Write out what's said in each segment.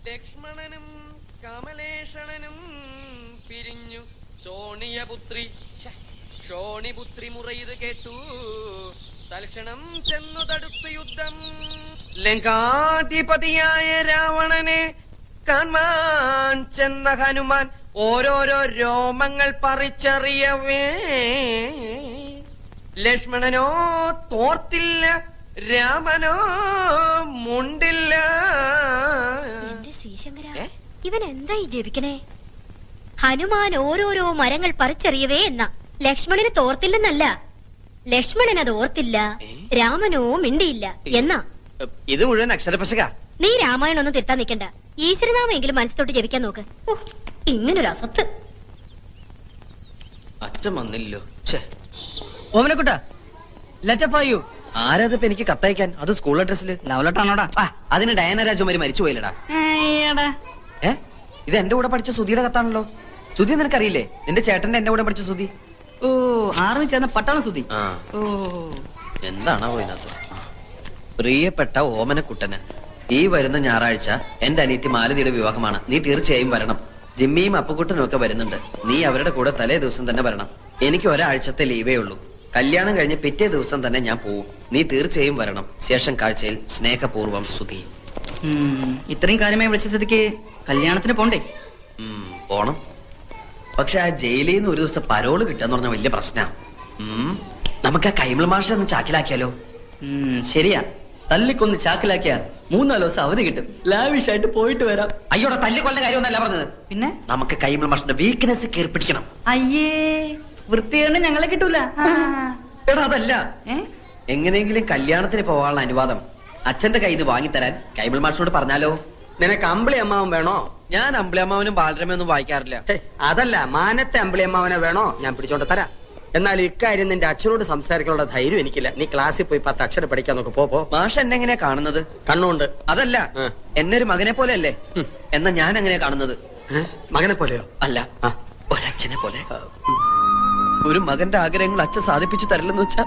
ലക്ഷ്മണനും കമലേഷണനും പിരിഞ്ഞു ക്ഷോണിപുത്രി മുറയത് കേട്ടു തൽക്ഷണം ചെന്നു തടുത്തു യുദ്ധം. ലങ്കാധിപതിയായ രാവണനെ കാണാൻ ചെന്ന ഹനുമാൻ ഓരോരോ രോമങ്ങൾ പറിച്ചറിയവേ ലക്ഷ്മണനോ തോർത്തില്ല, രാമനോ മുണ്ടില്ല. ഇവൻ എന്തായി ജപിക്കണേ? ഹനുമാൻ ഓരോരോ മരങ്ങൾ പറിച്ചെറിയവേ എന്ന ലക്ഷ്മണന് തോർത്തില്ലെന്നല്ല, ലക്ഷ്മണൻ അത് ഓർത്തില്ല, രാമനോ മിണ്ടിയില്ല എന്നാ. ഇത് മുഴുവൻ അക്ഷരപശക. നീ രാമായണം ഒന്നും തിരുത്താൻ നിൽക്കണ്ട, ഈശ്വരനാമെങ്കിലും മനസ്സിലോട്ട് ജപിക്കാൻ നോക്ക്. ഇങ്ങനൊരു അസത്ത്. അച്ഛൻ വന്നില്ലോ. ഓമനക്കുട്ട, ലെറ്റപ്പായു. ആരാതിപ്പോ എനിക്ക് കത്തയക്കാൻ? അത് സ്കൂൾ അഡ്രസ്സില്. ലവലട്ടാണോടാ? അതിന് ഡയന രാജകുമാരി മരിച്ചു പോയില്ലടാ. ഇത് എന്റെ കൂടെ പഠിച്ച സുധിയുടെ കത്താണല്ലോ. സുധി നിനക്കറിയില്ലേ? നിന്റെ ചേട്ടന്റെ എന്റെ കൂടെ പഠിച്ച സുധി. ഓ, ആർമി ചേർന്ന പട്ടാള സുധി. ഓ, എന്താണോ ഇതിനകത്ത്? പ്രിയപ്പെട്ട ഓമനക്കുട്ടന്, ഈ വരുന്ന ഞായറാഴ്ച എന്റെ അനിയത്തി മാലതിയുടെ വിവാഹമാണ്. നീ തീർച്ചയായും വരണം. ജിമ്മിയും അപ്പുക്കുട്ടനും ഒക്കെ വരുന്നുണ്ട്. നീ അവരുടെ കൂടെ തലേ ദിവസം തന്നെ വരണം. എനിക്ക് ഒരാഴ്ചത്തെ ലീവേ ഉള്ളൂ. കല്യാണം കഴിഞ്ഞ് പിറ്റേ ദിവസം തന്നെ ഞാൻ പോവും. നീ തീർച്ചയായും വരണം. ശേഷം കാഴ്ചയിൽ സ്നേഹപൂർവ്വം സുധി. ഇത്രയും കാര്യമായി വിളിച്ച സ്ഥിതിക്ക് കല്യാണത്തിന് പോണ്ടേ? പോണം. പക്ഷെ ആ ജയിലിൽ നിന്ന് ഒരു ദിവസത്തെ പരോള് കിട്ടാന്ന് പറഞ്ഞ വലിയ പ്രശ്നമാണ്. നമുക്ക് ആ കൈമൾ മാഷ ഒന്ന് ചാക്കിലാക്കിയാലോ? ശരിയാ, തല്ലിക്കൊന്ന് ചാക്കിലാക്കിയാ 3-4 ദിവസം അവധി കിട്ടും. ലാവിഷായിട്ട് പോയിട്ട് വരാം. അയ്യോടെ തല്ലിക്കൊല്ല കാര്യമൊന്നല്ല പറഞ്ഞത്. പിന്നെ നമുക്ക് കൈമൾ മാഷിന്റെ വീക്ക്നെസ് കയറി പിടിക്കണം. അയ്യേ, വൃത്തിയാണ് ഞങ്ങളെ കിട്ടൂല. എടാ അതല്ല, എങ്ങനെയെങ്കിലും കല്യാണത്തിന് പോകാനുള്ള അനുവാദം അച്ഛന്റെ കയ്യിൽ നിന്ന് വാങ്ങിത്തരാൻ കൈമൾ മാഷിനോട് പറഞ്ഞാലോ? നിനക്ക് അമ്പിളി അമ്മാവൻ വേണോ? ഞാൻ അമ്പിളി അമ്മാവനും ബാലരമയൊന്നും വായിക്കാറില്ല. അതല്ല, മാനത്തെ അമ്പിളി അമ്മാവനെ വേണോ? ഞാൻ പിടിച്ചോണ്ട് തരാം. എന്നാൽ ഇക്കാര്യം നിന്റെ അച്ഛനോട് സംസാരിക്കാനുള്ള ധൈര്യം എനിക്കില്ല. നീ ക്ലാസ്സിൽ പോയി 10 അക്ഷരം പഠിക്കാൻ നോക്ക്. പോ. മാഷ് എന്നെ എങ്ങനെയാ കാണുന്നത്? കണ്ണുണ്ട്. അതല്ല, എന്നെ ഒരു മകനെ പോലെ അല്ലേ? എന്നാ ഞാൻ എങ്ങനെയാ കാണുന്നത്? മകനെ പോലെയോ? അല്ല, ഒരച്ഛനെ പോലെ. ഒരു മകന്റെ ആഗ്രഹങ്ങൾ അച്ഛൻ സാധിപ്പിച്ചു തരില്ലെന്ന് വെച്ചാ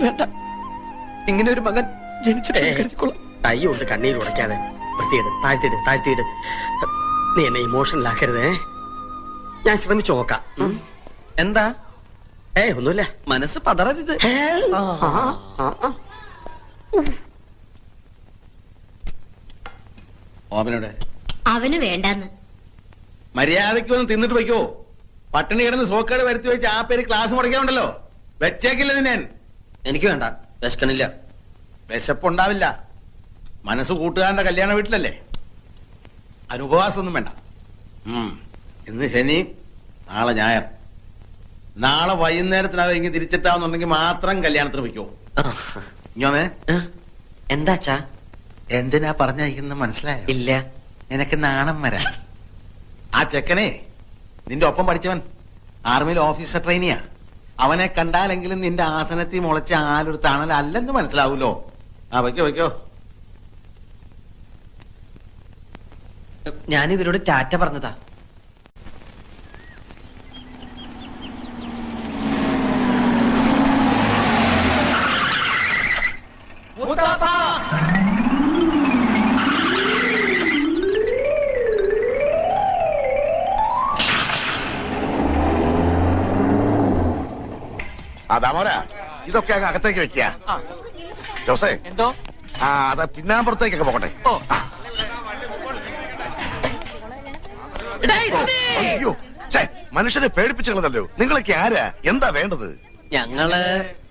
വേണ്ട. ഇങ്ങനെ ഒരു മകൻ ജനിച്ചിട്ട് കൈ കൊണ്ട് കണ്ണീര് ഉടയ്ക്കാതെ വൃത്തിയിട്, താഴ്ത്തിയിട്. നീ എന്നെ ഇമോഷണൽ ആക്കരുതേ. ഞാൻ ശ്രമിച്ചു നോക്കാം. എന്താ? ഒന്നുമില്ല. മനസ്സ് പതറരുത്. ഓമനോടെ അവന് വേണ്ടെന്ന്. മര്യാദയ്ക്ക് വന്ന് തിന്നിട്ട് വയ്ക്കോ. പട്ടിണി കിടന്ന് സോക്കേട് വരുത്തി വെച്ച് ആ പേര് ക്ലാസ് മുടക്കാനുണ്ടല്ലോ. വെച്ചേക്കില്ല ഞാൻ. എനിക്ക് വേണ്ട, വിശക്കണില്ല. വിശപ്പുണ്ടാവില്ല. മനസ്സ് കൂട്ടുകാരന്റെ കല്യാണ വീട്ടിലല്ലേ, അനുപവാസമൊന്നും വേണ്ട. ഇന്ന് ശനി, നാളെ ഞായർ. നാളെ വൈകുന്നേരത്തിനകം ഇങ്ങനെ തിരിച്ചെത്താവുന്നുണ്ടെങ്കിൽ മാത്രം കല്യാണത്തിന് വയ്ക്കോ. ഇങ്ങോന്നേ. എന്താച്ചാ? എന്തിനാ പറഞ്ഞയക്കുന്ന മനസ്സിലായോ? ഇല്ല. നിനക്ക് നാണം വരാ. ആ ചെക്കനെ, നിന്റെ ഒപ്പം പഠിച്ചവൻ, ആർമിയിൽ ഓഫീസർ ട്രെയിനിയാ. അവനെ കണ്ടാലെങ്കിലും നിന്റെ ആസനത്തിൽ മുളച്ച ആലൊരു തണലല്ലെന്ന് മനസ്സിലാവൂലോ. വയ്ക്കോ. ഞാനിവരോട് ടാറ്റ പറഞ്ഞതാ. അതാമോരാ, ഇതൊക്കെ അങ്ങ് അകത്തേക്ക് വെക്കുക. ജോസേ, എന്തോ? അത് പിന്നാമ്പുറത്തേക്കൊക്കെ പോകട്ടെ. അയ്യോ, മനുഷ്യനെ പേടിപ്പിച്ചുള്ളതല്ലോ. നിങ്ങളൊക്കെ ആരാ? എന്താ വേണ്ടത്? ഞങ്ങള്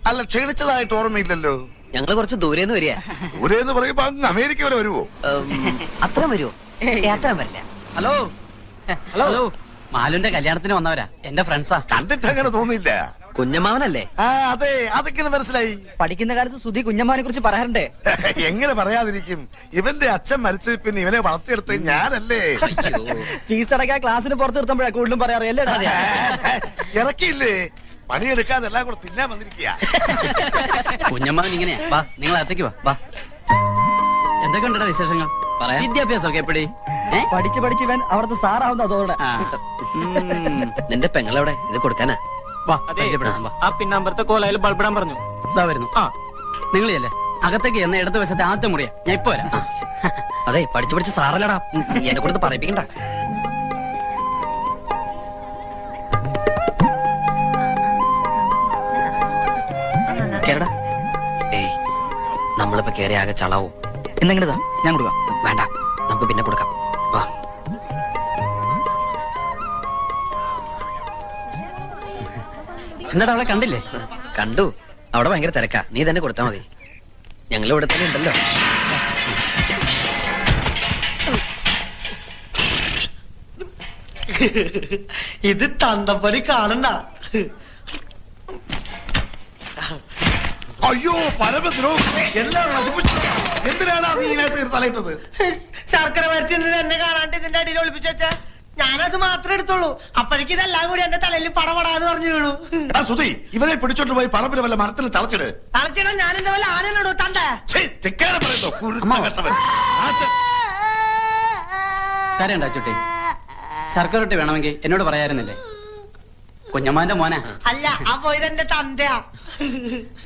അല്ല, ക്ഷണിച്ചതായിട്ട് ഓർമ്മയില്ലല്ലോ. ഞങ്ങള് കുറച്ച് ദൂരേന്ന് വരിക. ദൂരേന്ന് പറയുമ്പോ അങ്ങ് അമേരിക്ക വരെ വരുവോ? അത്ര വരുമോ? അത്ര വരില്ല. ഹലോ, മാലുന്റെ കല്യാണത്തിന് വന്നവരാ, എന്റെ ഫ്രണ്ട്സാ. കണ്ടിട്ട് അങ്ങനെ തോന്നിയില്ല. കുഞ്ഞമ്മാവനല്ലേ? അതെ, അതൊക്കെ മനസ്സിലായി. പഠിക്കുന്ന കാലത്ത് സുധി കുഞ്ഞമ്മാനെ കുറിച്ച് പറയാറുണ്ടേ. എങ്ങനെ പറയാതിരിക്കും? ഇവന്റെ അച്ഛൻ മരിച്ച പിന്നെ ഇവനെ വളർത്തിയെടുത്ത് ഞാനല്ലേ. ഫീസ് അടക്കാൻ ക്ലാസ്സിന് പുറത്ത് നിർത്തുമ്പോഴാ കൂടുതലും പറയാറ്. അല്ലേ ഇറക്കിയില്ലേ? പണിയെടുക്കാതെ എല്ലാം കൂടെ തിന്നാൻ വന്നിരിക്കുക. കുഞ്ഞമ്മാവൻ ഇങ്ങനെയാ. വാ, നിങ്ങൾ അകത്തേക്ക് വാ. എന്തൊക്കെ ഉണ്ടോ വിശേഷങ്ങൾ? വിദ്യാഭ്യാസം ഒക്കെ എപ്പടി? പഠിച്ച് ഇവൻ അവിടുത്തെ സാറാവുന്ന അതോടെ. നിന്റെ പെങ്ങളെവിടെ? ഇത് കൊടുക്കാനാ? ആ പിന്നമ്പറത്തെ കോലയിൽ ബൾബിടാൻ പറഞ്ഞു. ഇതാ വരുന്നു. നിങ്ങളില്ലേ അകത്തേക്ക് എന്ന ഇടത് വശത്തെ ആദ്യത്തെ മുറിയാ. ഞാൻ ഇപ്പൊ വരാം. അതെ പഠിച്ചു പഠിച്ച് സാറല്ലടാ, എന്നെ കൊടുത്ത് പറയിപ്പിക്കണ്ട. കേരടാ. ഏയ്, നമ്മളിപ്പോ കേറി ആകെ ചളാവും. എന്നെങ്ങനെതാ ഞാൻ കൊടുക്കാം. വേണ്ട, നമുക്ക് പിന്നെ കൊടുക്കാം. വാ. എന്താടാ അവളെ കണ്ടില്ലേ? കണ്ടു, അവിടെ ഭയങ്കര തിരക്കാ. നീ തന്നെ കൊടുത്താ മതി, ഞങ്ങൾ ഇവിടെ തന്നെ ഉണ്ടല്ലോ. ഇത് തന്തപ്പടി കാണണ്ട. അയ്യോ പരമദ്രോ, എല്ലാം നശിപ്പിച്ചു. എന്തിനാണ് നീ ഇതിനകത്ത് തലയിട്ടത്? ശർക്കര വരച്ചത് എന്നെ കാണാണ്ട് ഇതിന്റെ അടിയിൽ ഒളിപ്പിച്ചു വെച്ചാ ഞാനത് മാത്രമേ എടുത്തോളൂ. അപ്പോഴേക്ക് ഇതെല്ലാം കൂടി എന്റെ തലയിൽ പടപടാന്ന് പറഞ്ഞു വീണു. സുധി, ഇവനെ പിടിച്ചോണ്ട് പോയി പറമ്പിൽ വല്ല മരത്തിൽ തളച്ചിട്. തളച്ചിടാൻ ഞാൻ എന്താ വല്ല ആനല്ലോടോ തണ്ടേ. കരയണ്ട അച്ചുട്ടി, ശർക്കര റൊട്ടി വേണമെങ്കിൽ എന്നോട് പറയായിരുന്നില്ലേ? കുഞ്ഞമ്മാന്റെ മോനാ. അല്ല, ആ പോയത് എന്റെ തന്തയാ.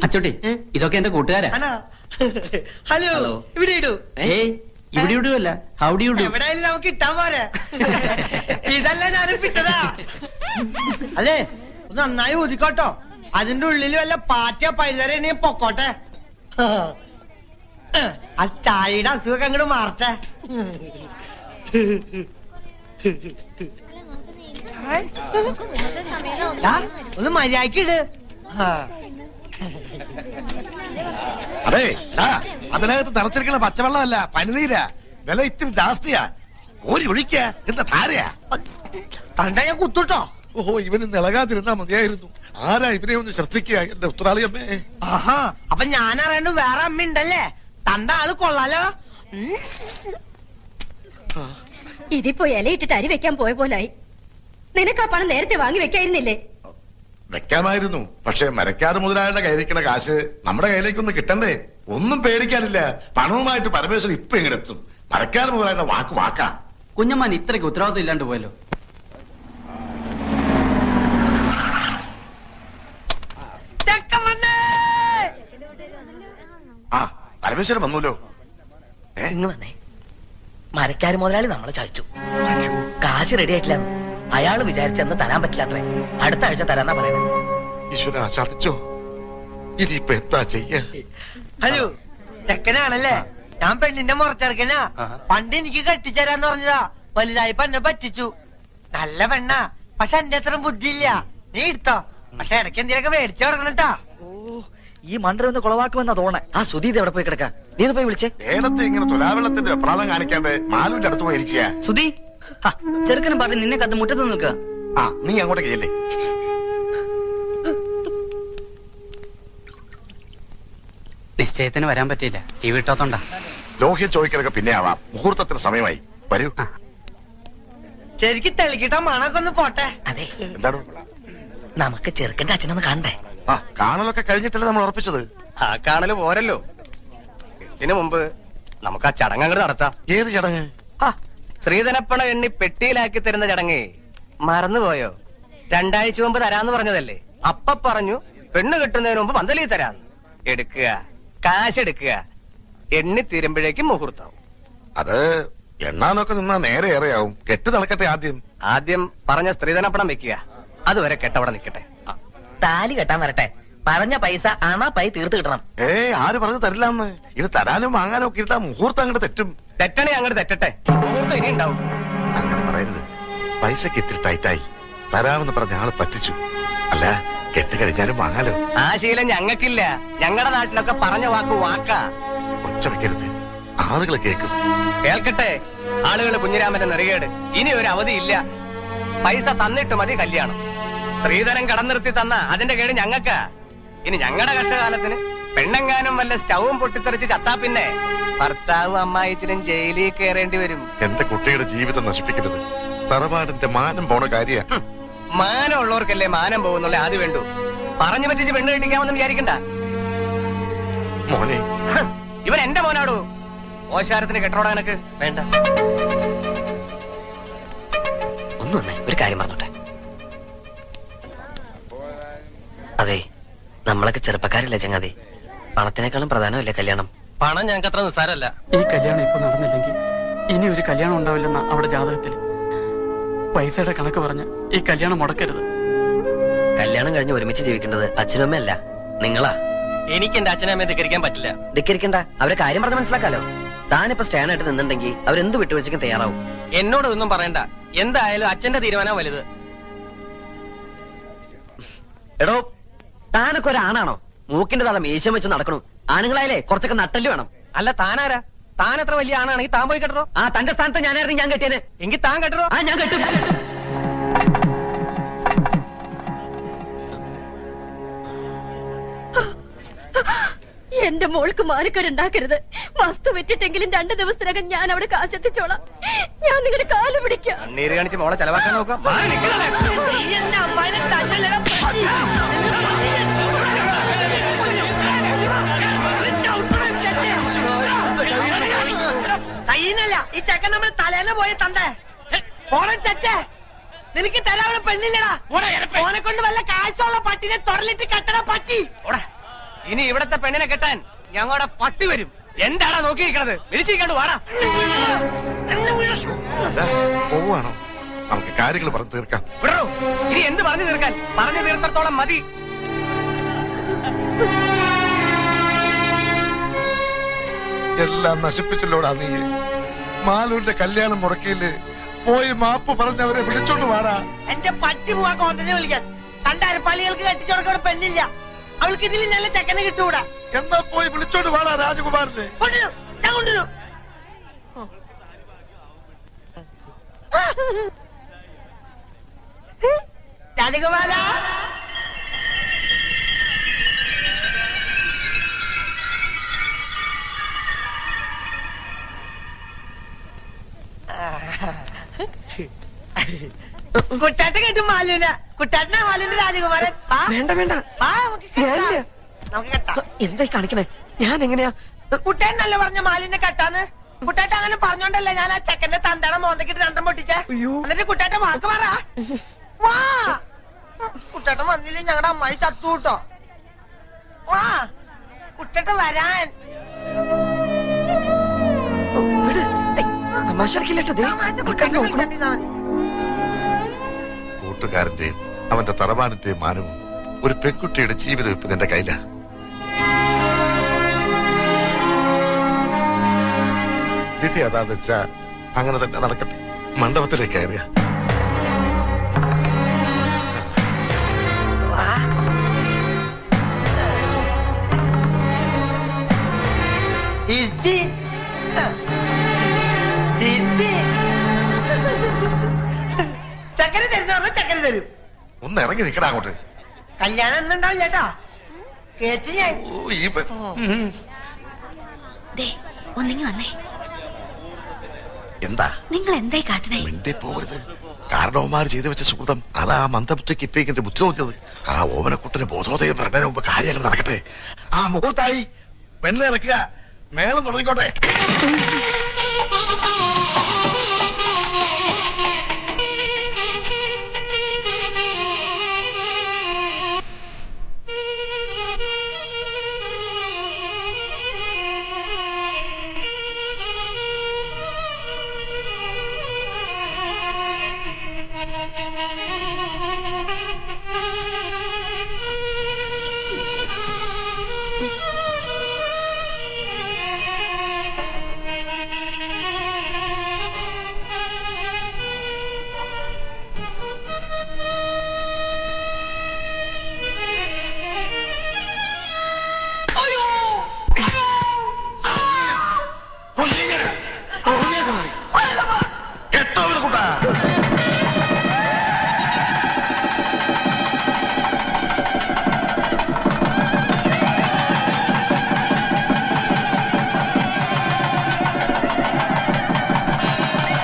അച്ചുട്ടി, ഇതൊക്കെ എന്റെ കൂട്ടുകാരാ. ഹലോ, ഇവിടെ ഇടൂ. ഏയ്, ഇവിടെ ഇടുവല്ല, ഹൗഡി ഇടൂ. എവിടെയായാലും നമുക്ക് ഇട്ടാൻ പോരെ. ഇതല്ല ഞാനും പിട്ടതാ. അതെ, നന്നായി ഊതിക്കോട്ടോ. അതിന്റെ ഉള്ളിൽ വല്ല പാറ്റ പഴുതര പൊക്കോട്ടെ. ആ ചായയുടെ അസുഖം അങ്ങോട്ട് മാറട്ടെ. ഒന്ന് മര്യാദക്കിട്. അതെ, അതിനകത്ത് തളച്ചിരിക്കണ പച്ചവെള്ളമല്ല, പനിനീര. വില ഇത്തിരി ജാസ്തിയാ. ഓരി ഒഴിക്ക, എന്താ ധാരയാ? തണ്ട ഞാൻ കുത്തുട്ടോ. ഓഹോ, ഇവന് നിളകാതിരുന്നാ മതിയായിരുന്നു. ആരാ ഇവനെ ഒന്ന് ശ്രദ്ധിക്കുക, എന്റെ ഉത്തരാളി അമ്മേ. ആഹാ, അപ്പൊ ഞാൻ അറിയണ്ട വേറെ അമ്മ ഉണ്ടല്ലേ. തണ്ട ആള് കൊള്ളാലോ. ഇതിപ്പോ ഇലയിട്ടിട്ട് അരി വെക്കാൻ പോയ പോലായി. നിനക്ക് ആ പണം നേരത്തെ വാങ്ങി വെക്കായിരുന്നില്ലേ? വെക്കാമായിരുന്നു, പക്ഷെ മരക്കാട് മുതലാളിയുടെ കയ്യിലിരിക്കുന്ന കാശ് നമ്മുടെ കയ്യിലേക്കൊന്ന് കിട്ടണ്ടേ? ഒന്നും പേടിക്കാനില്ല, പണവുമായിട്ട് പരമേശ്വരൻ ഇപ്പൊ എങ്ങനെ എത്തും? മരക്കാട് മുതലാളിയുടെ വാക്ക് വാക്കാ. കുഞ്ഞമ്മാൻ ഇത്രയ്ക്ക് ഉത്തരവാദിത്വം ഇല്ലാണ്ട് പോയല്ലോ. ആ, പരമേശ്വരൻ വന്നല്ലോ. ഇന്ന് വന്നേ. മരക്കാര് മുതലാളി നമ്മളെ ചതിച്ചു. കാശ് റെഡി ആയിട്ടില്ല. അയാള് വിചാരിച്ചെന്ന് തരാൻ പറ്റില്ലാത്രേ. അടുത്ത ആഴ്ച തരാന്നാ പറയുന്നത്. ഈശ്വര, ചതിച്ചോ? ഇനിയിപ്പൊ എന്താ ചെയ്യാ? ഹലോ, ചെക്കനാണല്ലേ? ഞാൻ പെണ്ണിന്റെ മുറച്ചെറുക്കനാ. പണ്ട് എനിക്ക് കെട്ടിച്ചേരാന്ന് പറഞ്ഞതാ. വലുതായിപ്പോ എന്നെ പറ്റിച്ചു. നല്ല പെണ്ണാ, പക്ഷെ എന്റെ അത്ര ബുദ്ധിയില്ല. നീ എടുത്തോ, പക്ഷെ ഇടയ്ക്ക് എന്തെങ്കിലുമൊക്കെ മേടിച്ചു കൊടുക്കണട്ടാ. ഈ മണ്ടർ ഒന്ന് കുളവാക്കുമെന്നാ തോന്നേ. ആ സുധി ഇത് എവിടെ പോയി കിടക്കാ? നീ ഇത് പോയി വിളിച്ചേ. ഏടത്തെ ഇങ്ങനെ തുലാവെള്ളത്തിന്റെ വെപ്രാളം കാണിക്കാണ്ട് മാലുവിന്റെ അടുത്ത് പോയിരിക്കുക. സുധി, ചെറുക്കനും പറഞ്ഞ് നിന്നെ കത്ത് മുറ്റത്ത് നിൽക്കുക. ആ, നീ അങ്ങോട്ട് ചെയ്യല്ലേ. നിശ്ചയത്തിന് വരാൻ പറ്റിയില്ല, ഈ വീട്ടോത്തോണ്ടാ. ലോഹ്യ ചോദിക്കലൊക്കെ പിന്നെ ആവാം. മുഹൂർത്തത്തിന് സമയമായി. വരൂ. ശരിക്കും തെളിക്കിട്ട മണൊക്കെ ഒന്ന് പോട്ടെ. അതെ, എന്താണ്? നമുക്ക് ചെറുക്കന്റെ അച്ഛനൊന്ന് കാണണ്ടേ? ആ, കാണലൊക്കെ കഴിഞ്ഞിട്ടല്ലേ നമ്മൾ ഉറപ്പിച്ചത്. ആ കാണല് പോരല്ലോ. ഇതിനു മുമ്പ് നമുക്ക് ആ ചടങ്ങ് അങ്ങോട്ട് നടത്താം. ഏത് ചടങ്ങ്? ശ്രീധനപ്പണം എണ്ണി പെട്ടിയിലാക്കി തരുന്ന ചടങ്ങ് മറന്നുപോയോ? 2 ആഴ്ച മുമ്പ് തരാന്ന് പറഞ്ഞതല്ലേ. അപ്പ പറഞ്ഞു പെണ്ണ് കെട്ടുന്നതിന് മുമ്പ് പന്തലി തരാന്ന്. എടുക്കുക, കാശ് എടുക്കുക, എണ്ണി തീരുമ്പോഴേക്കും മുഹൂർത്തം. അത് എണ്ണാനൊക്കെ നിന്നാ നേരെ ഏറെയാവും. കെട്ട് നടക്കട്ടെ ആദ്യം. ആദ്യം പറഞ്ഞ സ്ത്രീധനപ്പണം വെക്കുക, അതുവരെ കെട്ടവിടെ നിൽക്കട്ടെ. താലി കെട്ടാൻ വരട്ടെ. പറഞ്ഞ പൈസ പൈ തീർത്ത് കിട്ടണം. ആര് പറഞ്ഞു തരില്ലാന്ന്? ഇത് തരാനും വാങ്ങാനും ഒക്കെ ഇരുത്താ മുഹൂർത്തം അങ്ങോട്ട് തെറ്റും. തെറ്റണേ അങ്ങോട്ട് തെറ്റട്ടെ, മുഹൂർത്തം ഇനി ഉണ്ടാവും. അങ്ങനെ പറയരുത്. പൈസക്ക് ഇത്തിരി ടൈറ്റായി. തരാമെന്ന് പറഞ്ഞ ആള് പറ്റിച്ചു. അല്ല, കെട്ട് കഴിഞ്ഞാലും വാങ്ങാലോ. ആ ശീലം ഞങ്ങൾക്കില്ല. ഞങ്ങളുടെ നാട്ടിലൊക്കെ പറഞ്ഞ വാക്ക് വാക്കാ. ഒച്ച വെക്കരുത്, ആളുകൾ കേൾക്കും. കേൾക്കട്ടെ ആളുകൾ. കുഞ്ഞിരാമന്റെ നെറികേട് ഇനി ഒരു അവധിയില്ല. പൈസ തന്നിട്ട് മതി കല്യാണം. സ്ത്രീധനം കടം നിർത്തി തന്ന അതിന്റെ കേട് ഞങ്ങൾക്കാ. ഇനി ഞങ്ങളുടെ കഷ്ടകാലത്തിന് പെണ്ണെങ്ങാനും വല്ല സ്റ്റൗവും പൊട്ടിത്തെറിച്ച് ചത്താ പിന്നെ ഭർത്താവും അമ്മായിച്ചിനും ജയിലിൽ കയറേണ്ടി വരും. എന്റെ കുട്ടിയുടെ ജീവിതം നശിപ്പിക്കരുത്. തറവാടിന്റെ മാനം പോണ കാര്യ. മാനം ഉള്ളവർക്കല്ലേ മാനം പോകുന്നുള്ള ആദ്യം വേണ്ടു. പറഞ്ഞു പറ്റിച്ച് പെണ്ണ് കെട്ടിക്കാമെന്ന് വിചാരിക്കണ്ട. മോനെ, ഇവൻ എന്റെ മോനാടോ. ഓശാരത്തിന് കെട്ടോടാ എനക്ക് വേണ്ട. ഒന്ന് വന്നേ, ഒരു കാര്യം പറഞ്ഞോട്ടെ. അതെ, നമ്മളൊക്കെ ചെറുപ്പക്കാരല്ലേ ചങ്ങാതി. പണത്തിനേക്കാളും പ്രധാനമല്ലേ കല്യാണം? പണം ഞങ്ങൾക്ക് അത്ര നിസ്സാരല്ല. ഈ കല്യാണം ഇപ്പൊ നടന്നില്ലെങ്കിൽ ഇനി ഒരു കല്യാണം ഉണ്ടാവില്ലെന്ന അവിടെ ജാതകത്തിൽ. പൈസയുടെ കണക്ക് പറഞ്ഞ് ഈ കല്യാണം മുടക്കരുത്. കല്യാണം കഴിഞ്ഞ് ഒരുമിച്ച് ജീവിക്കേണ്ടത് അച്ഛനും അമ്മയല്ല, നിങ്ങളാ. എനിക്ക് എന്റെ അച്ഛനെ അമ്മയെ ധിക്കരിക്കാൻ പറ്റില്ല. ധിക്കരിക്കണ്ട, അവരെ കാര്യം പറഞ്ഞ് മനസ്സിലാക്കാലോ. താനിപ്പോ സ്റ്റാൻഡായിട്ട് നിന്നുണ്ടെങ്കിൽ അവരെന്ത് വിട്ടുവീഴ്ചയ്ക്കും തയ്യാറാവും. എന്നോട് ഒന്നും പറയണ്ട. എന്തായാലും അച്ഛന്റെ തീരുമാനം വലുത്. എടോ, താനൊക്കെ ഒരാണാണോ? മൂക്കിന്റെ തല മീശം വെച്ച് നടക്കണു. ആണുങ്ങളായാലേ കുറച്ചൊക്കെ നട്ടല് വേണം. അല്ല താനാരാ? താൻ എത്ര വലിയ ആണാണെങ്കിൽ താൻ പോയി കെട്ടറോ? ആ തന്റെ സ്ഥാനത്ത് ഞാനായിരുന്നു ഞാൻ കെട്ടിയനെ. എങ്കിൽ താൻ കെട്ടറോ? ആ ഞാൻ കെട്ടും. എന്റെ മോൾക്ക് മാനക്കേടുണ്ടാക്കരുത്. വസ്തു വിറ്റിട്ടെങ്കിലും 2 ദിവസത്തിനകം ഞാൻ അവിടെ കാശെത്തിച്ചോളാം. ഞാൻ നിങ്ങളുടെ കാല് പിടിക്കാം. കണ്ണീര് കാണിച്ച് മോളെ ചെലവാക്കാൻ നോക്കാം. കയ്യിന്നല്ല ഈ ചെക്കൻ നമ്മൾ തലേന്ന് പോയി തന്തേ. ഓണം ചെറ്റേ, നിനക്ക് തരാവുന്ന പെണ്ണില്ലടാ. ഓനെ കൊണ്ട് വല്ല കാശുള്ള പട്ടിനെ തൊടലിട്ട് കെട്ടണ പട്ടി. ഇനി ഇവിടത്തെ പെണ്ണിനെ കെട്ടാൻ ഞങ്ങളുടെ പട്ടി വരും. എന്താടാ നോക്കി നിൽക്കണത്? വിളിച്ചിരിക്കാണ്ട് വാടാ. പോവാണോ? നമുക്ക് കാര്യങ്ങൾ പറഞ്ഞു തീർക്കാം. വിടറോ, ഇനി എന്ത് പറഞ്ഞു തീർക്കാൻ? പറഞ്ഞു തീർത്തത്തോളം മതി. എല്ലാം നശിപ്പിച്ചല്ലോടാ നീ. മാലൂരിന്റെ കല്യാണം മുടക്കിയില് പോയി മാപ്പ് പറഞ്ഞവരെ വിളിച്ചോണ്ട് വാടാ. എന്റെ പട്ടി പോവാ കോണ്ടനെ വിളിക്കാൻ. കണ്ടാരപ്പള്ളികൾക്ക് കെട്ടിച്ചോടക്കോടെ പെണ്ണില്ല. അവൾക്ക് ഇതിൽ നല്ല ചെക്കനെ കിട്ടൂടാ. എന്നാ പോയി വിളിച്ചോണ്ട് വാടാ രാജകുമാരനെ. കൊണ്ടുവരും, ഞാൻ കൊണ്ടുവരും. രാജകുമാര, കുട്ടാട്ട കേട്ടു മാലൂല. കുട്ടാട്ടനാ മാലൂന്റെ രാജകുമാരൻ. വേണ്ട വേണ്ട, നമുക്ക് കെട്ടാം. എന്തായി കാണിക്കണേ? ഞാൻ എങ്ങനെയാ? കുട്ടേൻ നല്ല പറഞ്ഞ മാലിനെ കെട്ടാന്ന്. കുട്ടാട്ട അങ്ങനെ പറഞ്ഞോണ്ടല്ലേ ഞാൻ ആ ചെക്കന്റെ തന്തട മോന്തക്കിട്ട് 2 പൊട്ടിച്ചേ. എന്നിട്ട് കുട്ടാട്ട വാക്ക് പറ. വാ, കുട്ടാട്ടൻ വന്നില്ലേ ഞങ്ങളുടെ അമ്മായി ചത്തു കൂട്ടോ. വാ കുട്ടേട്ട വരാൻ. കൂട്ടുകാരന്റെയും അവന്റെ തറവാനത്തെയും മാനവും ഒരു പെൺകുട്ടിയുടെ ജീവിതം ഇപ്പൊ നിന്റെ കയ്യിലാ. വിധി അതാന്ന് വെച്ചാ അങ്ങനെ തന്നെ നടക്കട്ടെ. മണ്ഡപത്തിലേക്ക് കയറിയ ചക്കര തരുന്ന ചക്കര തരും. ഒന്ന് ഇറങ്ങി നിൽക്കടാ അങ്ങോട്ട്. കല്യാണം എന്നുണ്ടാവും ചേട്ടാ. കേട്ട് ഞാൻ ഒന്നിങ്ങി വന്നേ. എന്താ നിങ്ങൾ എന്തായി കാട്ടണേ? മിണ്ടി പോകരുത്. കാരണവന്മാർ ചെയ്തു വെച്ച സുഹൃതം അതാ മന്ദബുദ്ധിക്ക് ഇപ്പേക്കിന്റെ ബുദ്ധി തോന്നിയത്. ആ ഓമനക്കുട്ടന് ബോധോദയം പറഞ്ഞതിന് മുമ്പ് കാര്യങ്ങൾ നടക്കട്ടെ. ആ മുഖത്തായി പെണ്ണിറക്കുക, മേളം തുടങ്ങിക്കോട്ടെ.